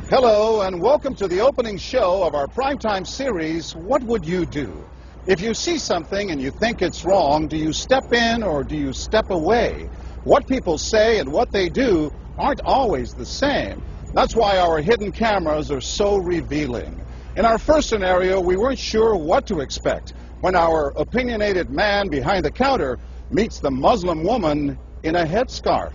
Hello and welcome to the opening show of our primetime series, What Would You Do? If you see something and you think it's wrong, do you step in or do you step away? What people say and what they do aren't always the same. That's why our hidden cameras are so revealing. In our first scenario, we weren't sure what to expect when our opinionated man behind the counter meets the Muslim woman in a headscarf.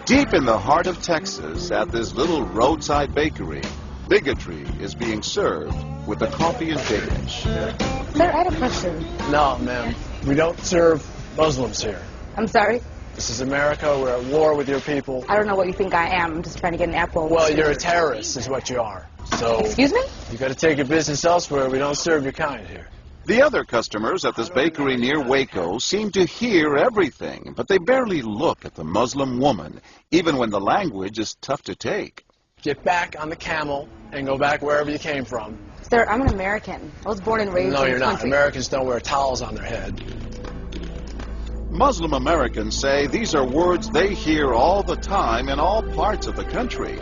Deep in the heart of Texas, at this little roadside bakery, bigotry is being served with the coffee and bacon. Sir, I had a question. No, ma'am. We don't serve Muslims here. I'm sorry? This is America. We're at war with your people. I don't know what you think I am. I'm just trying to get an apple. Well, you're a terrorist is what you are. So... Excuse me? You got to take your business elsewhere. We don't serve your kind here. The other customers at this bakery near Waco seem to hear everything, but they barely look at the Muslim woman, even when the language is tough to take. Get back on the camel and go back wherever you came from. Sir, I'm an American. I was born and raised in this country. No, you're not. Americans don't wear towels on their head. Muslim Americans say these are words they hear all the time in all parts of the country.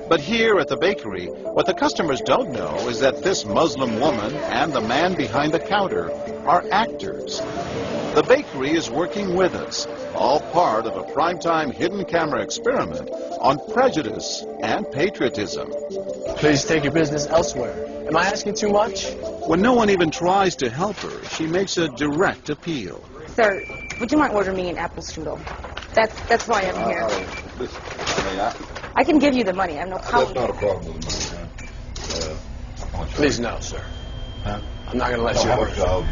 But here at the bakery, what the customers don't know is that this Muslim woman and the man behind the counter are actors. The bakery is working with us, all part of a primetime hidden camera experiment on prejudice and patriotism. Please take your business elsewhere. Am I asking too much? When no one even tries to help her, she makes a direct appeal. Sir, would you mind ordering me an apple strudel? That's why I'm here. I can give you the money. I have no problem. That's not a problem with the money, Please, no, sir. Huh? I'm not going to let you order. Dog.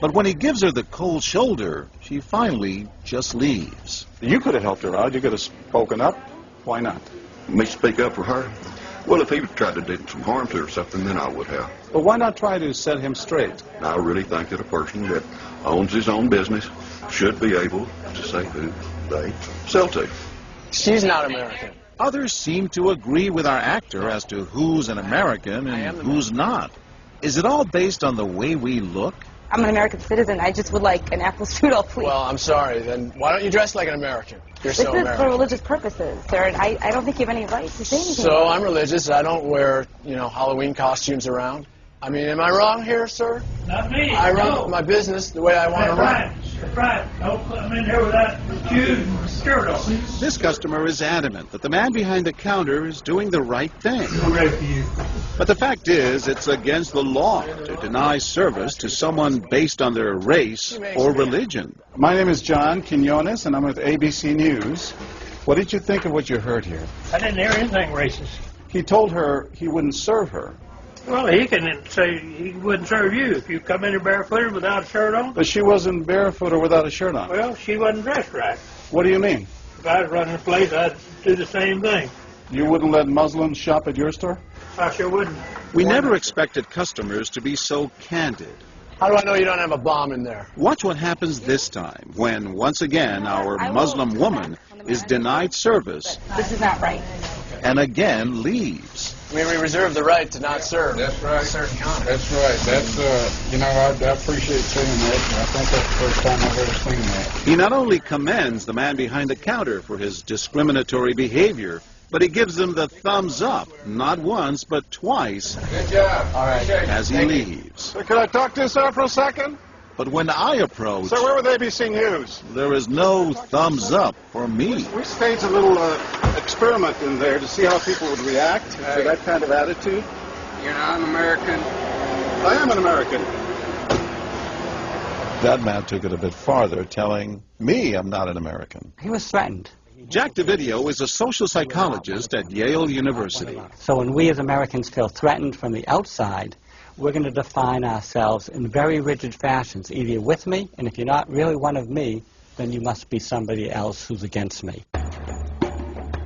But when he gives her the cold shoulder, she finally just leaves. You could have helped her out. You could have spoken up. Why not? Me speak up for her? Well, if he tried to do some harm to her or something, then I would have. But why not try to set him straight? I really think that a person that owns his own business should be able to say who they sell to. She's not American. Others seem to agree with our actor as to who's an American and who's not. Is it all based on the way we look? I'm an American citizen. I just would like an apple strudel, please. Well, I'm sorry. Then why don't you dress like an American? You're so This is American. for religious purposes, sir, and I don't think you have any right to say anything. So I'm religious. I don't wear, Halloween costumes around. I mean, am I wrong here, sir? Not me. I run my business the way I want to run. That's right. Don't come in here without shoes and skirt on. This customer is adamant that the man behind the counter is doing the right thing. Hooray for you. But the fact is, it's against the law to deny service to someone based on their race or religion. My name is John Quinones, and I'm with ABC News. What did you think of what you heard here? I didn't hear anything racist. He told her he wouldn't serve her. Well, he can say he wouldn't serve you if you come in here barefooted without a shirt on. But she wasn't barefoot or without a shirt on. Well, she wasn't dressed right. What do you mean? If I was running the place, I'd do the same thing. You wouldn't let Muslims shop at your store? I sure wouldn't. We never expected customers to be so candid. How do I know you don't have a bomb in there? Watch what happens this time when, once again, our Muslim woman is denied service This is not right. and again leaves. We reserve the right to not serve. That's right. Certain kind. That's right. That's, I appreciate seeing that. I think that's the first time I've ever seen that. He not only commends the man behind the counter for his discriminatory behavior, but he gives him the thumbs up, not once, but twice, Good job. All right. as he leaves. Sir, could I talk to you, sir, for a second? But when I approach, Sir, we're with ABC News. there is no thumbs up for me. We staged a little experiment in there to see how people would react to that kind of attitude. You're not an American. I am an American. That man took it a bit farther, telling me I'm not an American. He was threatened. Jack DeVideo is a social psychologist at Yale University. So when we as Americans feel threatened from the outside, we're going to define ourselves in very rigid fashions. Either you're with me, and if you're not really one of me, then you must be somebody else who's against me.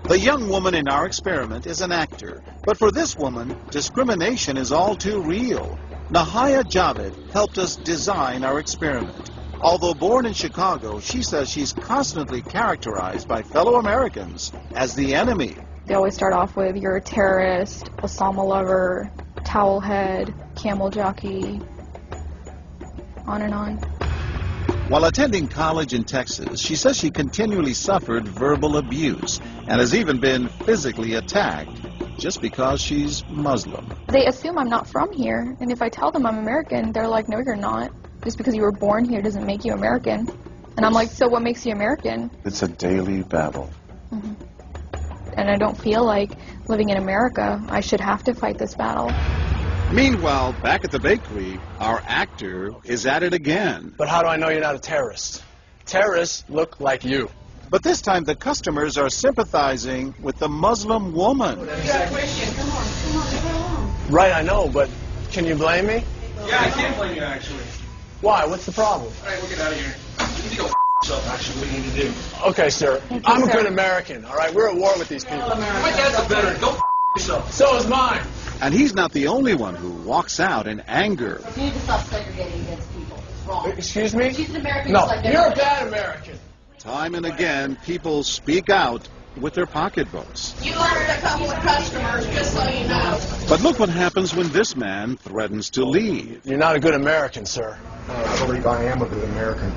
The young woman in our experiment is an actor, but for this woman, discrimination is all too real. Nahaya Javed helped us design our experiment. Although born in Chicago, she says she's constantly characterized by fellow Americans as the enemy. They always start off with, you're a terrorist, Osama lover, towel head, camel jockey, on and on. While attending college in Texas, she says she continually suffered verbal abuse and has even been physically attacked just because she's Muslim. They assume I'm not from here, and if I tell them I'm American, they're like, no, you're not. Just because you were born here doesn't make you American. And I'm like, so what makes you American? It's a daily battle. Mm-hmm. And I don't feel like living in America, I should have to fight this battle. Meanwhile, back at the bakery, our actor is at it again. But how do I know you're not a terrorist? Terrorists look like you. But this time the customers are sympathizing with the Muslim woman. Right, I know, but can you blame me? Yeah, I can't blame you, actually. Why? What's the problem? All right, we'll get out of here. You need to go yourself, actually, what you need to do. Okay, sir. I'm a good American, all right? We're at war with these people. My dad's a veteran. Go yourself. So is mine. And he's not the only one who walks out in anger. You need to stop segregating against people. It's wrong. Excuse me? She's an American. No, like you're a bad American. Time and again, people speak out with their pocketbooks. You learned a couple of customers, just so you know. But look what happens when this man threatens to leave. You're not a good American, sir. I believe I am a good American.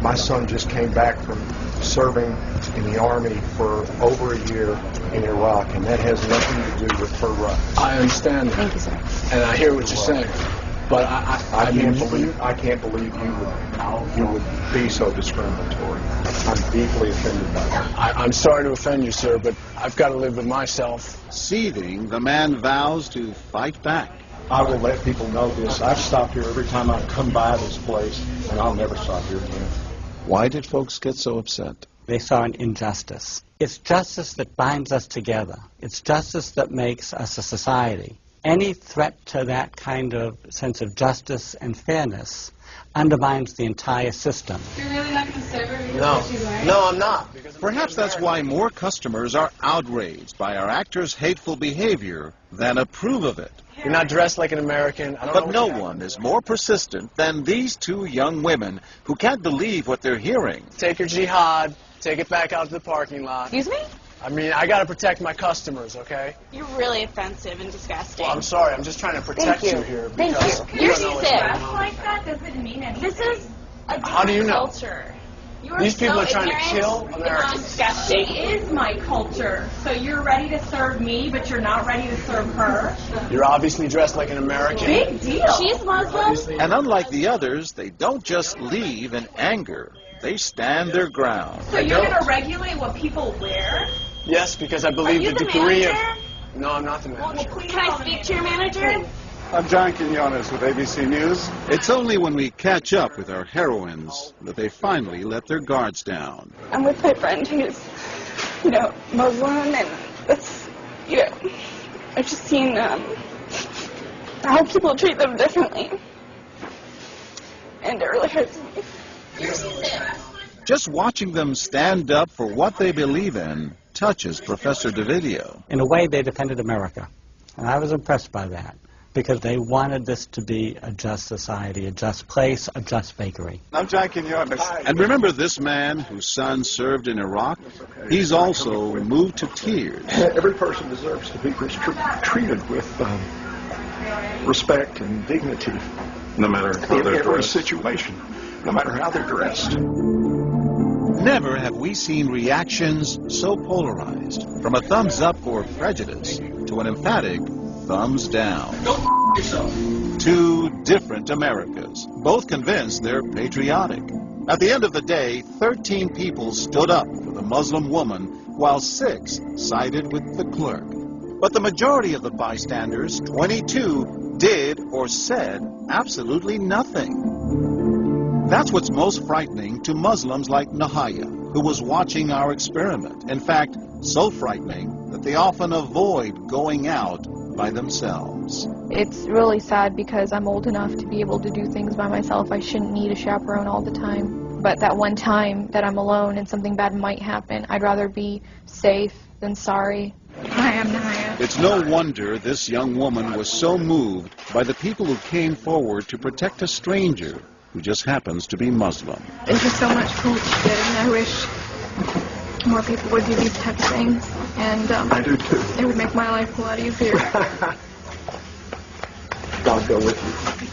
My son just came back from serving in the Army for over a year in Iraq, and that has nothing to do with her right. I understand that. Thank you, sir. And I hear what you're saying. But I can't believe you would be so discriminatory. I'm deeply offended by that. I'm sorry to offend you, sir, but I've got to live with myself. Seething, the man vows to fight back. I will let people know this. I've stopped here every time I come by this place, and I'll never stop here again. Why did folks get so upset? They saw an injustice. It's justice that binds us together. It's justice that makes us a society. Any threat to that kind of sense of justice and fairness undermines the entire system. You're really not going to serve her? No, I'm not. Perhaps that's why more customers are outraged by our actor's hateful behavior than approve of it. You're not dressed like an American. But no one is more persistent than these two young women who can't believe what they're hearing. Take your jihad, take it back out to the parking lot. Excuse me? I mean, I got to protect my customers, okay? You're really offensive and disgusting. Well, I'm sorry. I'm just trying to protect you here. Thank because you. you You're don't know sick. what's going on. that doesn't mean anything. This is a How do you know? culture. You These people so are trying to ignorant. kill Americans. Disgusting. It is my culture. So you're ready to serve me, but you're not ready to serve her? You're obviously dressed like an American. Big deal. She's Muslim. And unlike the others, they don't just leave in anger. They stand their ground. So you're going to regulate what people wear? Yes, because I believe you the the degree manager? of... No, I'm not the manager. Can I speak to your manager? I'm John Quinones with ABC News. It's only when we catch up with our heroines that they finally let their guards down. I'm with my friend who's, Muslim, and it's, I've just seen how people treat them differently. And it really hurts me. Just watching them stand up for what they believe in touches Professor DeVideo. In a way, they defended America. And I was impressed by that, because they wanted this to be a just society, a just place, a just bakery. I'm John Quinones. And remember this man whose son served in Iraq? He's also moved to tears. Every person deserves to be treated with respect and dignity. No matter how In they're every dressed. situation, no matter how they're dressed. Never have we seen reactions so polarized, from a thumbs up for prejudice to an emphatic thumbs down. Go yourself. Two different Americas, both convinced they're patriotic. At the end of the day, 13 people stood up for the Muslim woman, while 6 sided with the clerk. But the majority of the bystanders, 22, did or said absolutely nothing. That's what's most frightening to Muslims like Nahaya, who was watching our experiment. In fact, so frightening that they often avoid going out by themselves. It's really sad because I'm old enough to be able to do things by myself. I shouldn't need a chaperone all the time. But that one time that I'm alone and something bad might happen, I'd rather be safe than sorry. Hi, I'm Nahaya. It's no wonder this young woman was so moved by the people who came forward to protect a stranger who just happens to be Muslim. Thank you so much for what you did, and I wish more people would do these type of things. And I do too. It would make my life a lot easier. God go with you.